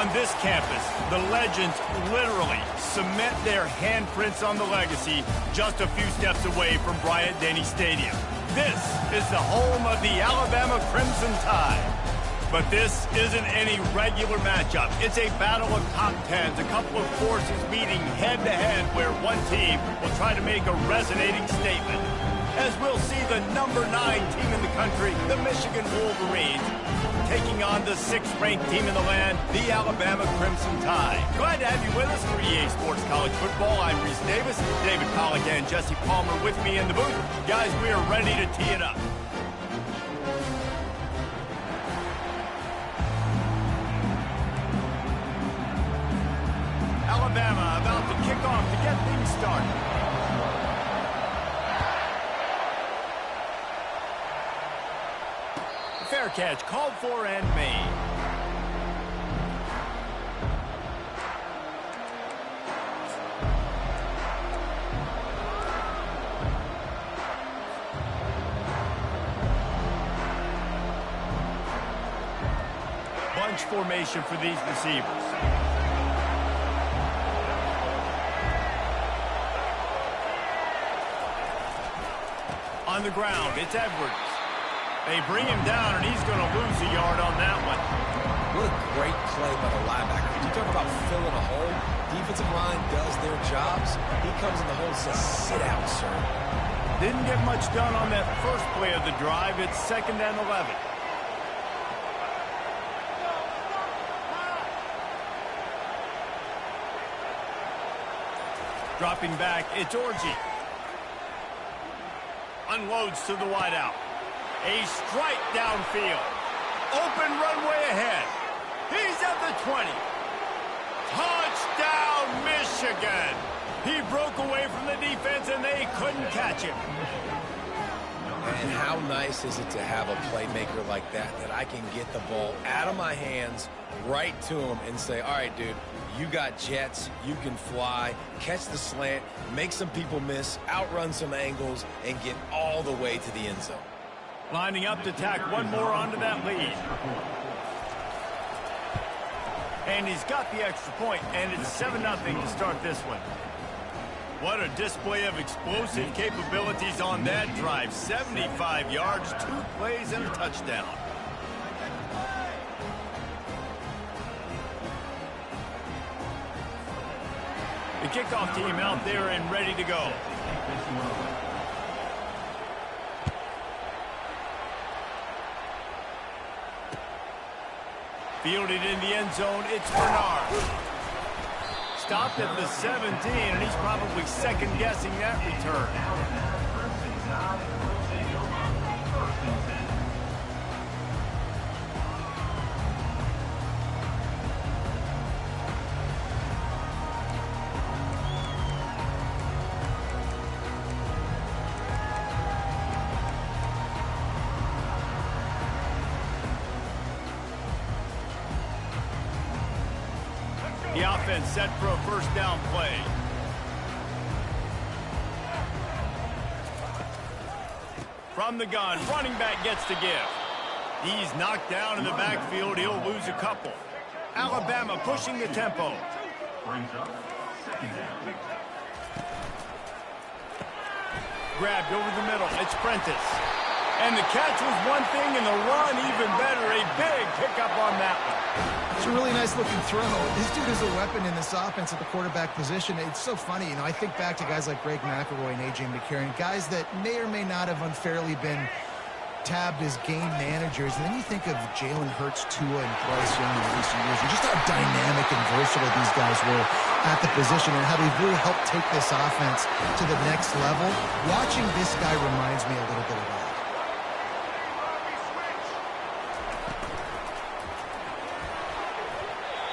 On this campus, the legends literally cement their handprints on the legacy just a few steps away from Bryant-Denny Stadium. This is the home of the Alabama Crimson Tide. But this isn't any regular matchup. It's a battle of top tens, a couple of forces meeting head-to-head where one team will try to make a resonating statement. As we'll see the number 9 team in the country, the Michigan Wolverines, taking on the 6th-ranked team in the land, the Alabama Crimson Tide. Glad to have you with us for EA Sports College Football. I'm Reese Davis, David Pollack and Jesse Palmer with me in the booth. Guys, we are ready to tee it up. Alabama about to kick off to get things started. Fair catch called for and made. Bunch formation for these receivers. On the ground, it's Edwards. They bring him down, and he's going to lose a yard on that one. What a great play by the linebacker. You talk about filling a hole. Defensive line does their jobs. He comes in the hole and says, sit out, sir. Didn't get much done on that first play of the drive. It's 2nd and 11. Dropping back, it's Orji. Unloads to the wideout. A strike downfield. Open runway ahead. He's at the 20. Touchdown, Michigan. He broke away from the defense, and they couldn't catch him. And how nice is it to have a playmaker like that I can get the ball out of my hands right to him and say, all right, dude, you got jets, you can fly, catch the slant, make some people miss, outrun some angles, and get all the way to the end zone. Lining up to tack one more onto that lead. And he's got the extra point, and it's 7-0 to start this one. What a display of explosive capabilities on that drive. 75 yards, 2 plays, and a touchdown. The kickoff team out there and ready to go. Fielded in the end zone, it's Bernard. Stopped at the 17, and he's probably second-guessing that return. The offense set for a first down play. From the gun, running back gets to give. He's knocked down in the backfield. He'll lose a couple. Alabama pushing the tempo. Grabbed over the middle. It's Prentice. And the catch was one thing, and the run even better. A big pickup on that one. It's a really nice-looking throw. This dude is a weapon in this offense at the quarterback position. It's so funny. You know, I think back to guys like Greg McElroy and A.J. McCarron, guys that may or may not have unfairly been tabbed as game managers. And then you think of Jalen Hurts, Tua, and Bryce Young in recent years, and just how dynamic and versatile these guys were at the position and how they've really helped take this offense to the next level. Watching this guy reminds me a little bit of that.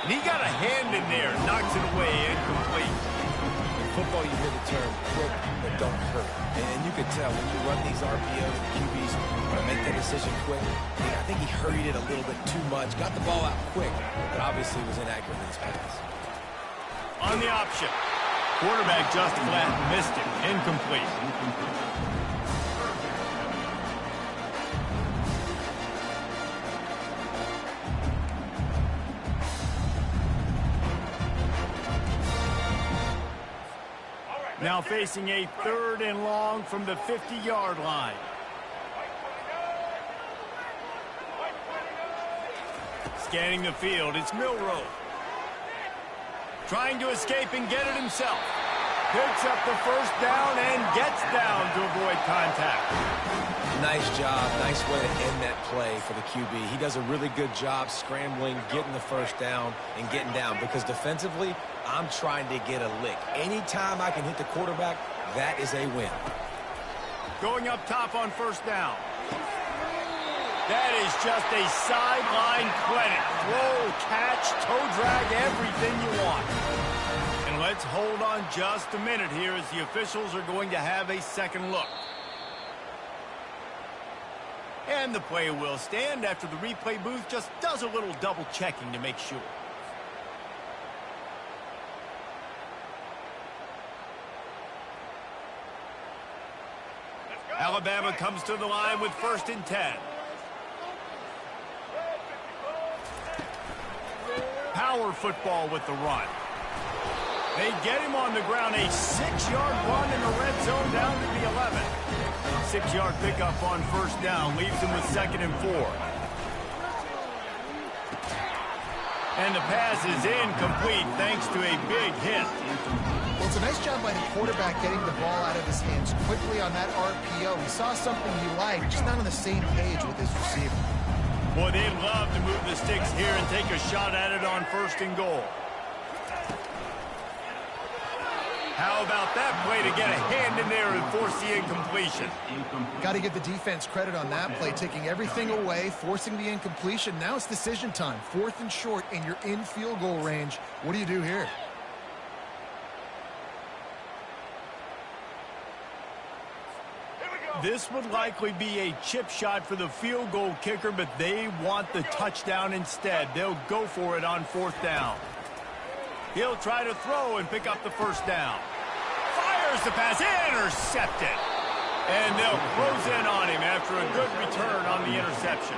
And he got a hand in there, knocks it away, incomplete. In football, you hear the term quick, but don't hurt. And you can tell when you run these RPOs, the QBs want to make that decision quick. I think he hurried it a little bit too much, got the ball out quick, but obviously was inaccurate in his pass. On the option, quarterback just flat missed him, incomplete. Now facing a 3rd and long from the 50-yard line. Scanning the field, it's Milroe. Trying to escape and get it himself. Picks up the first down and gets down to avoid contact. Nice job. Nice way to end that play for the QB. He does a really good job scrambling, getting the first down, and getting down. Because defensively, I'm trying to get a lick. Anytime I can hit the quarterback, that is a win. Going up top on first down. That is just a sideline clinic. Throw, catch, toe drag, everything you want. And let's hold on just a minute here as the officials are going to have a second look. And the play will stand after the replay booth just does a little double checking to make sure. Alabama comes to the line with 1st and 10. Power football with the run. They get him on the ground. A 6-yard run in the red zone down to the 11. 6-yard pickup on first down leaves him with 2nd and 4. And the pass is incomplete thanks to a big hit. Well, it's a nice job by the quarterback getting the ball out of his hands quickly on that RPO. He saw something he liked, just not on the same page with his receiver. Boy, they'd love to move the sticks here and take a shot at it on 1st and goal. How about that play to get a hand in there and force the incompletion? Got to give the defense credit on that play, taking everything away, forcing the incompletion. Now it's decision time. 4th and short, and you're in field goal range. What do you do here? This would likely be a chip shot for the field goal kicker, but they want the touchdown instead. They'll go for it on 4th down. He'll try to throw and pick up the first down. Fires the pass, intercepted. And they'll close in on him after a good return on the interception.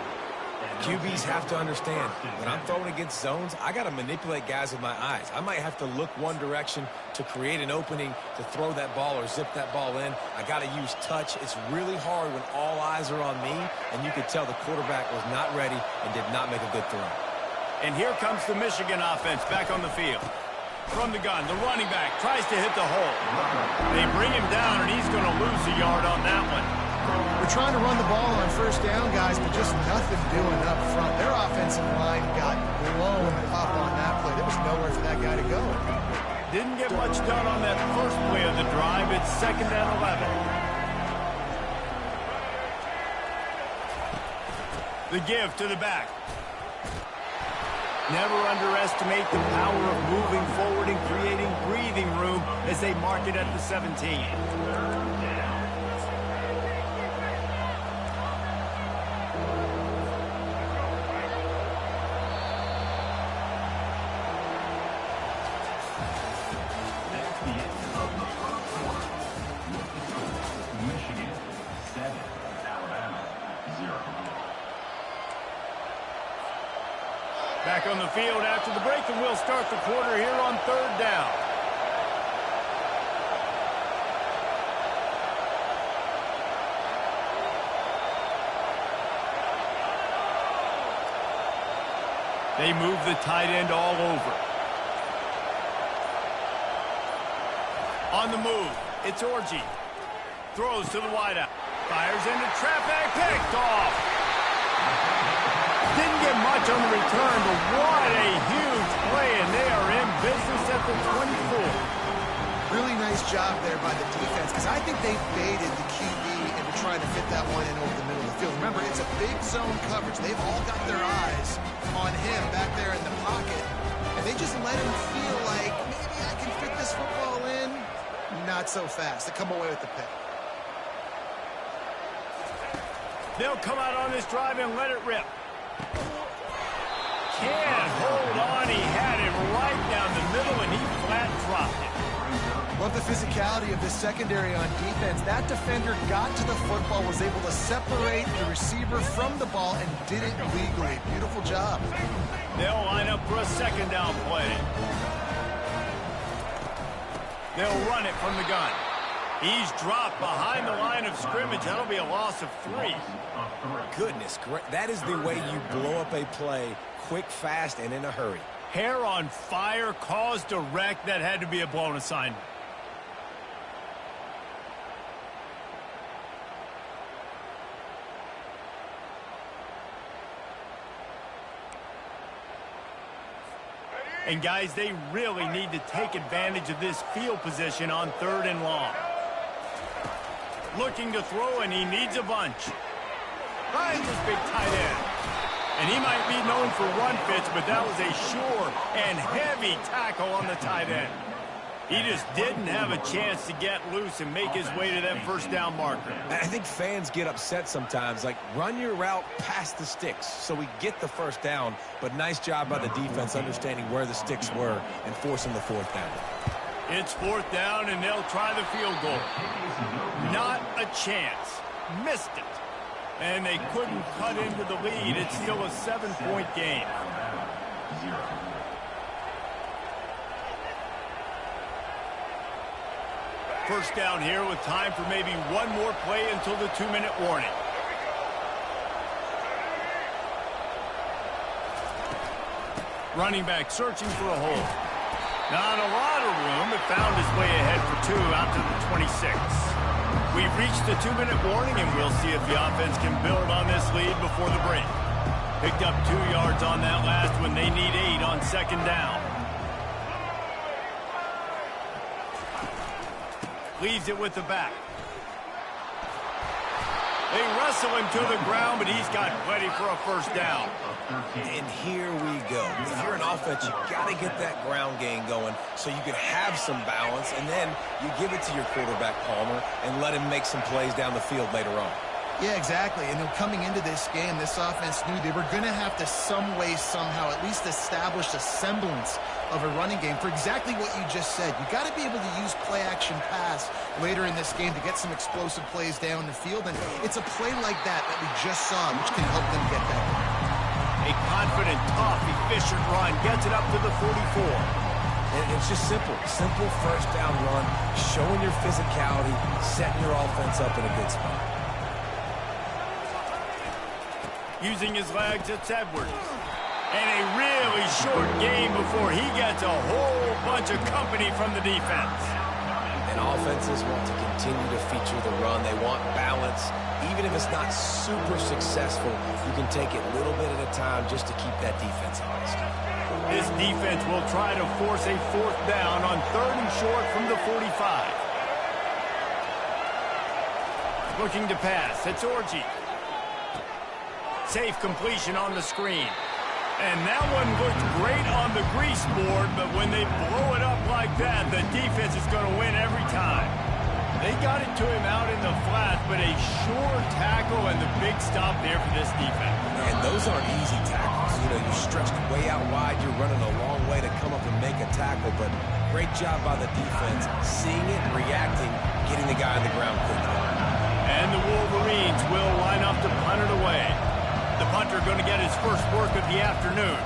QBs have to understand, when I'm throwing against zones, I got to manipulate guys with my eyes. I might have to look one direction to create an opening to throw that ball or zip that ball in. I got to use touch. It's really hard when all eyes are on me, and you could tell the quarterback was not ready and did not make a good throw. And here comes the Michigan offense back on the field. From the gun, the running back tries to hit the hole. They bring him down, and he's going to lose a yard on that one. We're trying to run the ball on first down, guys, but just nothing doing up front. Their offensive line got blown up on that play. There was nowhere for that guy to go. Didn't get much done on that first play of the drive. It's 2nd and 11. The give to the back. Never underestimate the power of moving forward and creating breathing room as they mark it at the 17. Back on the field after the break, and we'll start the quarter here on 3rd down. They move the tight end all over. On the move, it's Orji. Throws to the wideout. Fires into traffic, picked off. Didn't get much on the return, but what a huge play, and they are in business at the 24. Really nice job there by the defense, because I think they baited the QB into trying to fit that one in over the middle of the field. Remember, it's a big zone coverage. They've all got their eyes on him back there in the pocket, and they just let him feel like, maybe I can fit this football in. Not so fast. They come away with the pick. They'll come out on this drive and let it rip. Can't hold on. He had it right down the middle, and he flat dropped it. Love the physicality of this secondary on defense. That defender got to the football, was able to separate the receiver from the ball, and did it legally. Beautiful job. They'll line up for a 2nd down play. They'll run it from the gun. He's dropped behind the line of scrimmage. That'll be a loss of 3. Goodness, that is the way you blow up a play quick, fast, and in a hurry. Hair on fire, caused a wreck. That had to be a blown assignment. And guys, they really need to take advantage of this field position on 3rd and long. Looking to throw, and he needs a bunch. Finds his big tight end. And he might be known for run fits, but that was a sure and heavy tackle on the tight end. He just didn't have a chance to get loose and make his way to that first down marker. I think fans get upset sometimes, like run your route past the sticks so we get the first down, but nice job by the defense understanding where the sticks were and forcing the 4th down. It's 4th down, and they'll try the field goal. Not a chance. Missed it. And they couldn't cut into the lead. It's still a 7-point game. First down here with time for maybe one more play until the 2-minute warning. Running back searching for a hole. Not a lot of room, but found his way ahead for 2 out to the 26. We've reached the 2-minute warning, and we'll see if the offense can build on this lead before the break. Picked up 2 yards on that last one. They need 8 on 2nd down. Leaves it with the back. They wrestle him to the ground, but he's got plenty for a first down. And here we go. If you're an offense, you got to get that ground game going so you can have some balance, and then you give it to your quarterback, Palmer, and let him make some plays down the field later on. Yeah, exactly. And coming into this game, this offense knew they were going to have to some way, somehow, at least establish a semblance of a running game for exactly what you just said. You got to be able to use play-action pass later in this game to get some explosive plays down the field. And it's a play like that we just saw, which can help them get that. A confident, tough, efficient run gets it up to the 44. And it's just simple first down run, showing your physicality, setting your offense up in a good spot. Using his legs, it's Edwards. And a really short game before he gets a whole bunch of company from the defense. And offenses want to continue to feature the run. They want balance. Even if it's not super successful, you can take it a little bit at a time just to keep that defense honest. This defense will try to force a 4th down on 3rd and short from the 45. Looking to pass. It's Orji. Safe completion on the screen. And that one looked great on the grease board, but when they blow it up like that, the defense is going to win every time. They got it to him out in the flat, but a sure tackle and the big stop there for this defense. And those aren't easy tackles. You know, you're stretched way out wide. You're running a long way to come up and make a tackle, but great job by the defense, seeing it, reacting, getting the guy on the ground quickly. And the Wolverines will line up to punt it away. The punter going to get his first work of the afternoon.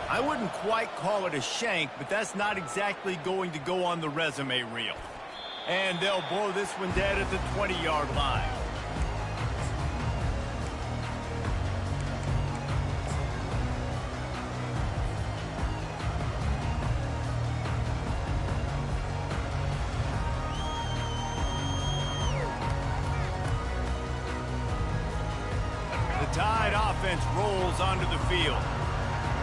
I wouldn't quite call it a shank, but that's not exactly going to go on the resume reel. And they'll blow this one dead at the 20-yard line. The Tide offense rolls onto the field.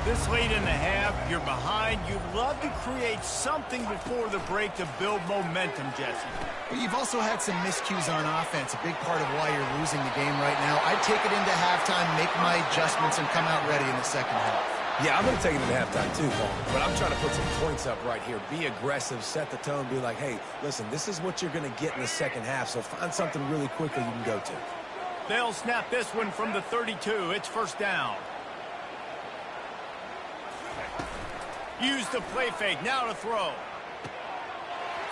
This late in the half, you're behind. You'd love to create something before the break to build momentum, Jesse. Well, you've also had some miscues on offense, a big part of why you're losing the game right now. I'd take it into halftime, make my adjustments, and come out ready in the second half. Yeah, I'm going to take it into halftime too, Paul. But I'm trying to put some points up right here. Be aggressive, set the tone, be like, hey, listen, this is what you're going to get in the second half, so find something really quickly you can go to. They'll snap this one from the 32. It's first down. Use the play fake. Now to throw.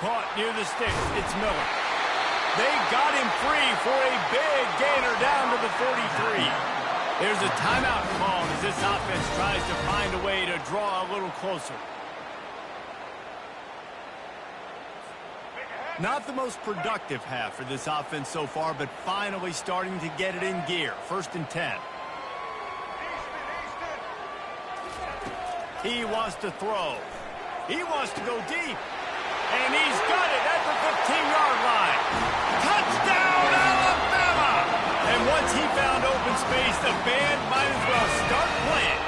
Caught near the sticks. It's Miller. They got him free for a big gainer down to the 43. There's a timeout call as this offense tries to find a way to draw a little closer. Not the most productive half for this offense so far, but finally starting to get it in gear. 1st and 10. He wants to throw. He wants to go deep. And he's got it at the 15-yard line. Touchdown, Alabama! And once he found open space, the band might as well start playing.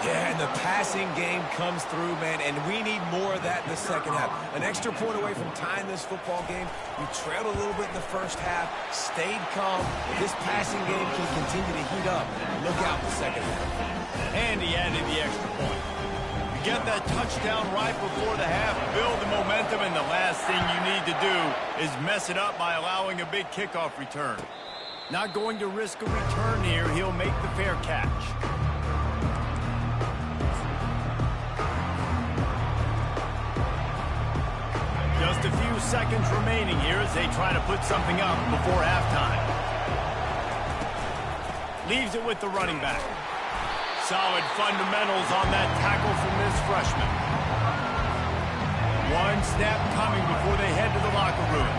Yeah, and the passing game comes through, man, and we need more of that in the second half. An extra point away from tying this football game. You trailed a little bit in the first half, stayed calm. If this passing game can continue to heat up, look out in the second half. And he added the extra point. You get that touchdown right before the half, build the momentum, and the last thing you need to do is mess it up by allowing a big kickoff return. Not going to risk a return here. He'll make the fair catch. Just a few seconds remaining here as they try to put something up before halftime. Leaves it with the running back. Solid fundamentals on that tackle from this freshman. One snap coming before they head to the locker room.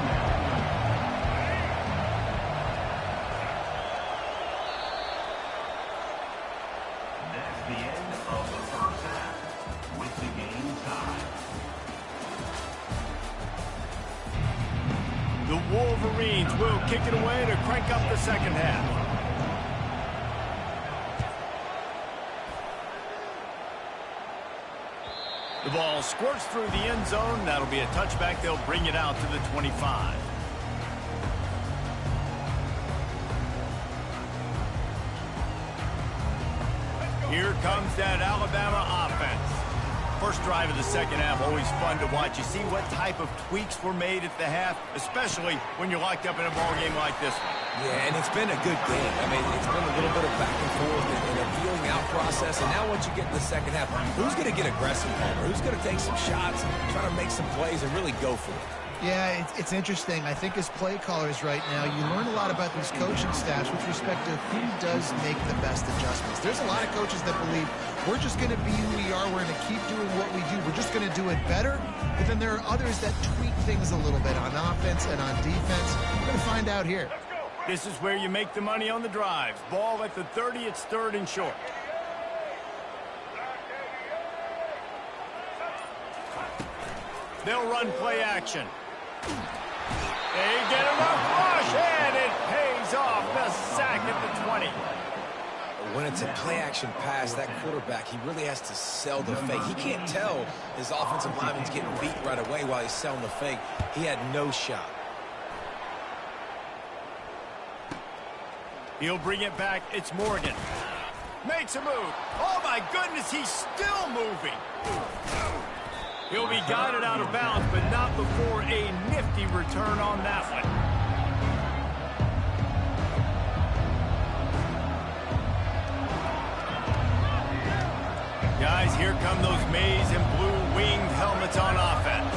That's the end of the first half with the game tied. The Wolverines will kick it away to crank up the second half. The ball squirts through the end zone. That'll be a touchback. They'll bring it out to the 25. Here comes that Alabama offense. First drive of the second half, always fun to watch. You see what type of tweaks were made at the half, especially when you're locked up in a ball game like this one. Yeah, and it's been a good game. I mean, it's been a little bit of back and forth and a feeling out process. And now once you get in the second half, who's going to get aggressive, Palmer? Who's going to take some shots, try to make some plays, and really go for it? Yeah, it's interesting. I think as play callers right now, you learn a lot about these coaching staffs with respect to who does make the best adjustments. There's a lot of coaches that believe we're just going to be who we are. We're going to keep doing what we do. We're just going to do it better. But then there are others that tweak things a little bit on offense and on defense. We're going to find out here. This is where you make the money on the drives. Ball at the 30, it's 3rd and short. They'll run play action. They get enough rush, and it pays off. The sack at the 20. When it's a play-action pass, that quarterback, he really has to sell the fake. He can't tell his offensive lineman's getting beat right away while he's selling the fake. He had no shot. He'll bring it back. It's Morgan. Makes a move. Oh, my goodness, he's still moving. He'll be guided out of bounds, but not before a nifty return on that one. Guys, here come those maize and blue winged helmets on offense.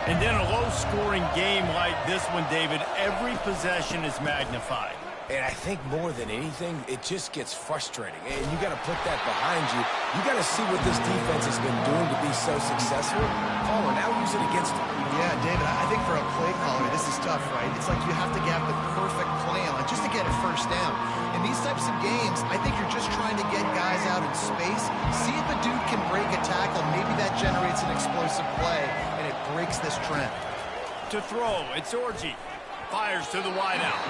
And then a low-scoring game like this one, David, every possession is magnified. And I think more than anything, it just gets frustrating. And you got to put that behind you. You got to see what this defense has been doing to be so successful. Palmer, now use it against them. Yeah, David, I think for a play caller, this is tough, right? It's like you have to have the perfect plan just to get a first down. In these types of games, I think you're just trying to get guys out in space, see if a dude can break a tackle. Maybe that generates an explosive play, and it breaks this trend. To throw, it's Orji. Fires to the wideout.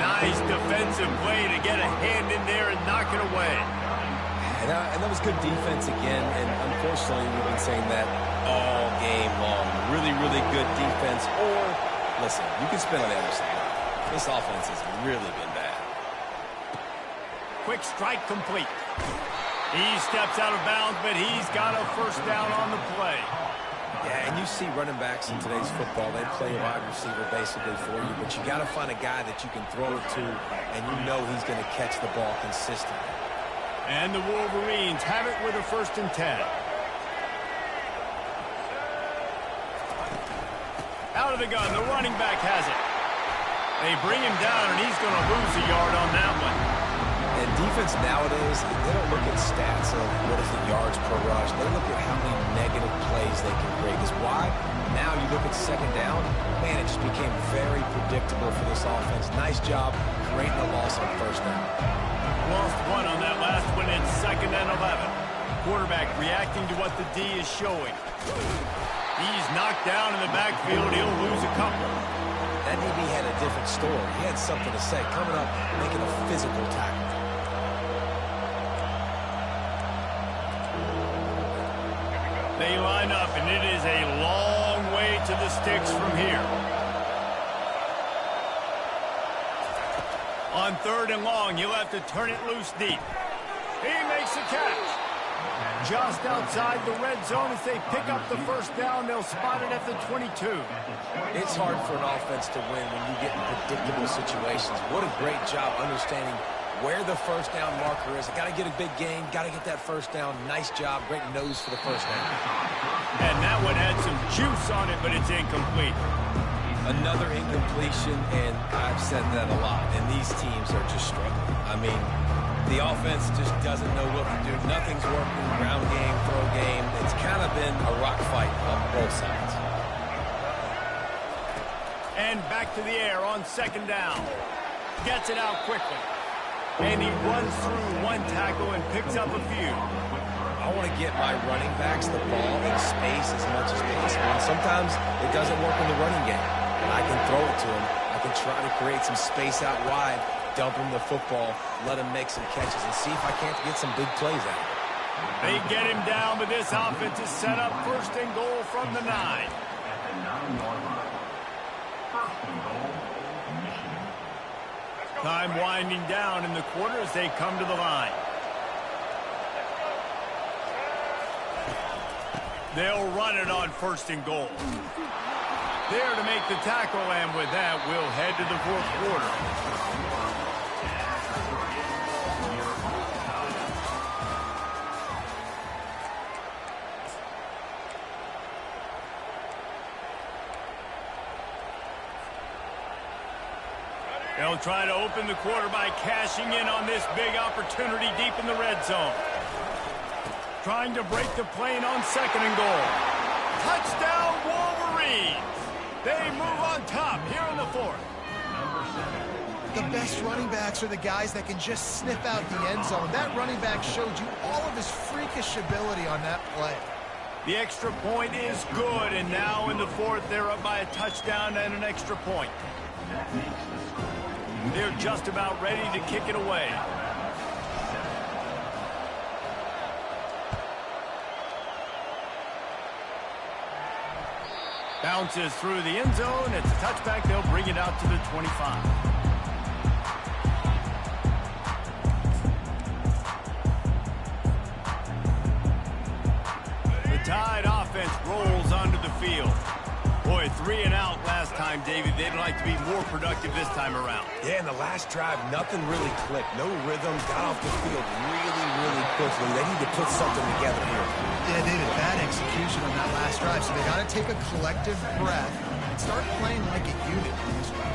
Nice defensive play to get a hand in there and knock it away. And that was good defense again, and unfortunately we've been saying that all game long. Really, really good defense. Or, listen, you can spin on the other side. This offense has really been bad. Quick strike complete. He steps out of bounds, but he's got a first down on the play. Yeah, and you see running backs in today's football, they play a wide receiver basically for you, but you got to find a guy that you can throw it to, and you know he's going to catch the ball consistently. And the Wolverines have it with a 1st and 10. Out of the gun, the running back has it. They bring him down, and he's going to lose a yard on that one. And defense nowadays, they don't look at stats of what is the yards per rush. They look at how many negative plays they can create. Because why? Now you look at second down, man, it just became very predictable for this offense. Nice job creating a loss on first down. Lost one on that last one. It's 2nd and 11. Quarterback reacting to what the D is showing. He's knocked down in the backfield. He'll lose a couple. That DB had a different story. He had something to say. Coming up, making a physical tackle. They line up, and it is a long way to the sticks from here. On 3rd and long, you'll have to turn it loose deep. He makes the catch. Just outside the red zone as they pick up the first down. They'll spot it at the 22. It's hard for an offense to win when you get in predictable situations. What a great job understanding where the first down marker is. Got to get a big gain. Got to get that first down. Nice job. Great nose for the first down. And that one had some juice on it, but it's incomplete. Another incompletion, and I've said that a lot, and these teams are just struggling. I mean, the offense just doesn't know what to do. Nothing's working. Ground game, throw game. It's kind of been a rock fight on both sides. And back to the air on 2nd down. Gets it out quickly. And he runs through one tackle and picks up a few. I want to get my running backs the ball in space as much as possible. And sometimes it doesn't work in the running game. And I can throw it to him. I can try to create some space out wide, dump him the football, let him make some catches, and see if I can't get some big plays out of it. They get him down, but this offense is set up 1st and goal from the 9. At the 9-yard line. 1st and goal, Michigan. Time winding down in the quarter as they come to the line. They'll run it on 1st and goal. There to make the tackle, and with that, we'll head to the 4th quarter. They'll try to open the quarter by cashing in on this big opportunity deep in the red zone. Trying to break the plane on 2nd and goal. Touchdown, Wolverines! They move on top here in the 4th. The best running backs are the guys that can just sniff out the end zone. That running back showed you all of his freakish ability on that play. The extra point is good, and now in the 4th, they're up by a touchdown and an extra point. That makes the score. They're just about ready to kick it away. Bounces through the end zone. It's a touchback. They'll bring it out to the 25. The Tide offense rolls onto the field. Boy, 3 and out last time, David. They'd like to be more productive this time around. Yeah, in the last drive, nothing really clicked. No rhythm. Got off the field really quickly. They need to put something together here. Yeah, David, bad execution on that last drive, so they got to take a collective breath and start playing like a unit in this one.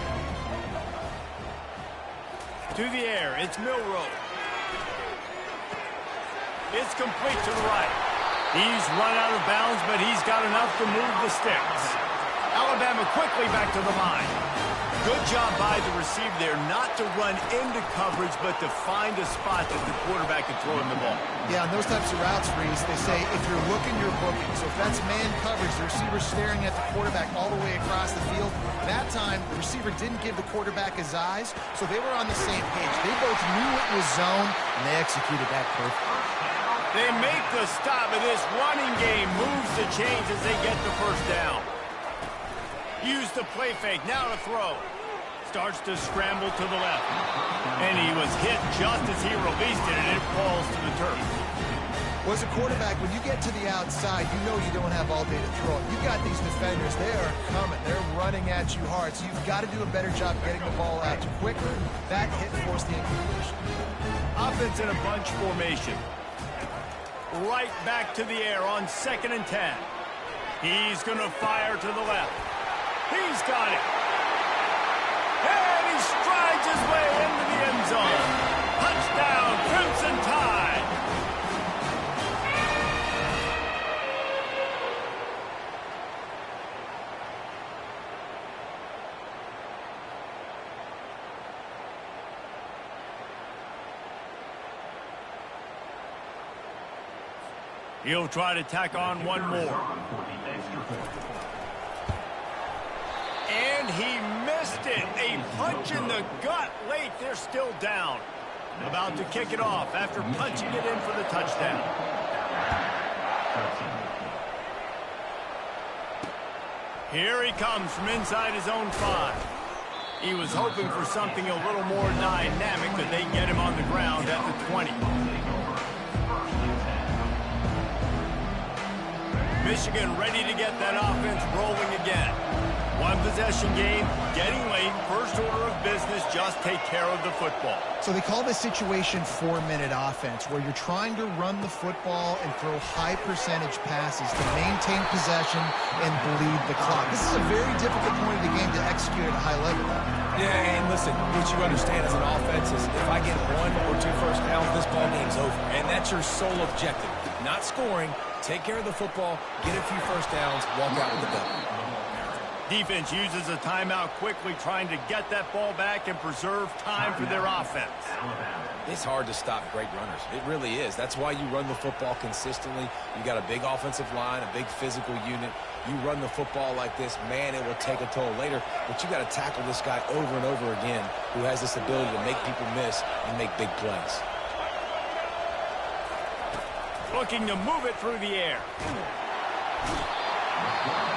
To the air, it's Milroe. It's complete to the right. He's run out of bounds, but he's got enough to move the sticks. Alabama quickly back to the line. Good job by the receiver there not to run into coverage, but to find a spot that the quarterback can throw him the ball. Yeah, on those types of routes, Reese, they say if you're looking, you're booking. So if that's man coverage, the receiver's staring at the quarterback all the way across the field. That time, the receiver didn't give the quarterback his eyes, so they were on the same page. They both knew it was zone, and they executed that perfectly. They make the stop, and this running game moves the chains as they get the first down. Use the play fake, now to throw. Starts to scramble to the left. And he was hit just as he released it, and it falls to the turf. Well, as a quarterback, when you get to the outside, you know you don't have all day to throw it. You've got these defenders, they are coming. They're running at you hard, so you've got to do a better job getting the ball out quicker. That hit forced the incompletion. Offense in a bunch formation. Right back to the air on 2nd and 10. He's going to fire to the left. He's got it. And he strides his way into the end zone. Touchdown. He'll try to tack on one more. And he missed it. A punch in the gut late. They're still down. About to kick it off after punching it in for the touchdown. Here he comes from inside his own 5. He was hoping for something a little more dynamic, but they get him on the ground at the 20. Michigan ready to get that offense rolling again. One possession game, getting late, first order of business, just take care of the football. So they call this situation 4-minute offense, where you're trying to run the football and throw high percentage passes to maintain possession and bleed the clock. This is a very difficult point of the game to execute at a high level. Yeah, and listen, what you understand as an offense is if I get 1 or 2 first downs, this ball game's over. And that's your sole objective. Not scoring, take care of the football, get a few first downs, walk out with the W. Defense uses a timeout quickly, trying to get that ball back and preserve time for their offense. It's hard to stop great runners. It really is. That's why you run the football consistently. You got a big offensive line, a big physical unit. You run the football like this, man, it will take a toll later. But you got to tackle this guy over and over again who has this ability to make people miss and make big plays. Looking to move it through the air.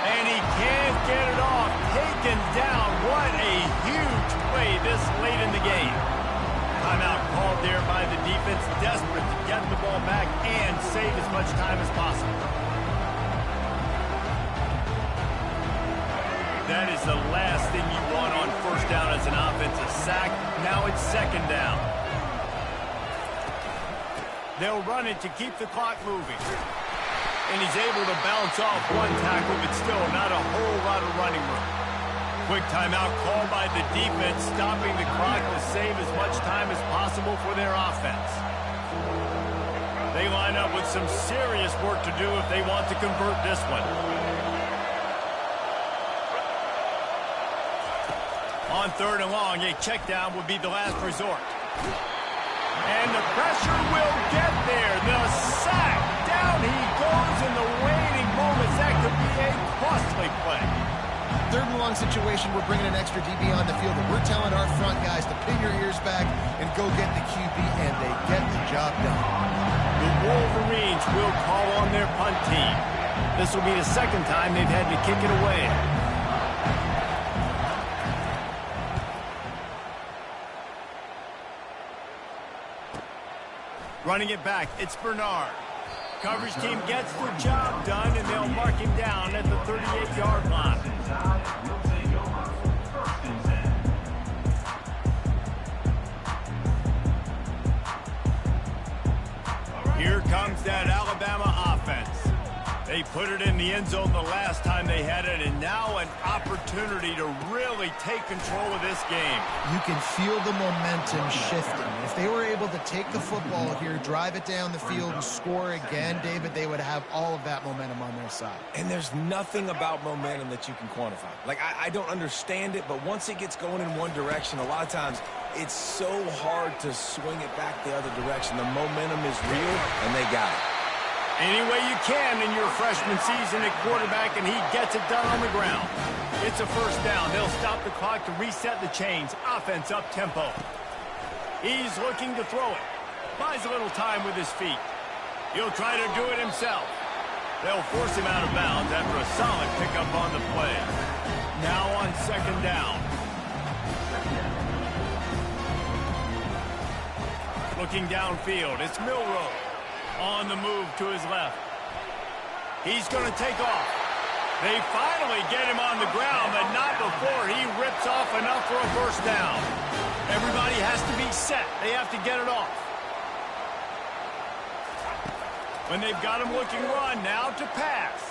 And he can't get it off. Taken down. What a huge play this late in the game. Timeout called there by the defense, desperate to get the ball back and save as much time as possible. That is the last thing you want on first down as an offensive sack. Now it's second down. They'll run it to keep the clock moving. And he's able to bounce off one tackle, but still not a whole lot of running room. Quick timeout called by the defense, stopping the clock to save as much time as possible for their offense. They line up with some serious work to do if they want to convert this one. On 3rd and long, a check down would be the last resort. And the pressure will get there. The sack. Down he goes in the waning moments. That could be a costly play. 3rd and long situation, we're bringing an extra DB on the field, and we're telling our front guys to pin your ears back and go get the QB, and they get the job done. The Wolverines will call on their punt team. This will be the second time they've had to kick it away. Running it back, it's Bernard. Coverage team gets the job done, and they'll mark him down at the 38-yard line. Here comes that Alabama offense. They put it in the end zone the last time they had it, and now an opportunity to really take control of this game. You can feel the momentum shifting. If they were able to take the football here, drive it down the field, and score again, David, they would have all of that momentum on their side. And there's nothing about momentum that you can quantify. Like, I don't understand it, but once it gets going in one direction, a lot of times it's so hard to swing it back the other direction. The momentum is real, and they got it. Any way you can in your freshman season at quarterback, and he gets it done on the ground. It's a first down. They'll stop the clock to reset the chains. Offense up tempo. He's looking to throw it. Buys a little time with his feet. He'll try to do it himself. They'll force him out of bounds after a solid pickup on the play. Now on second down. Looking downfield, it's Milroe. On the move to his left. He's going to take off. They finally get him on the ground, but not before he rips off enough for a first down. Everybody has to be set. They have to get it off. When they've got him looking run, now to pass.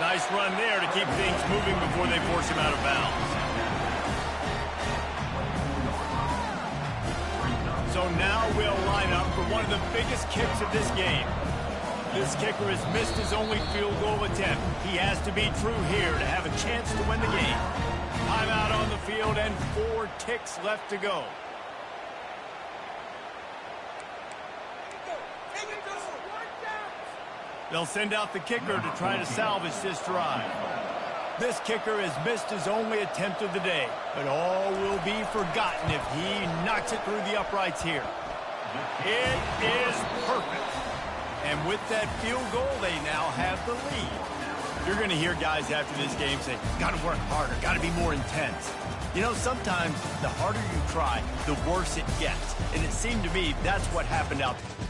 Nice run there to keep things moving before they force him out of bounds. So now we'll line up for one of the biggest kicks of this game. This kicker has missed his only field goal attempt. He has to be true here to have a chance to win the game. Timeout on the field and 4 ticks left to go. They'll send out the kicker to try to salvage this drive. This kicker has missed his only attempt of the day, but all will be forgotten if he knocks it through the uprights here. It is perfect. And with that field goal, they now have the lead. You're going to hear guys after this game say, got to work harder, got to be more intense. You know, sometimes the harder you try, the worse it gets. And it seemed to me that's what happened out there.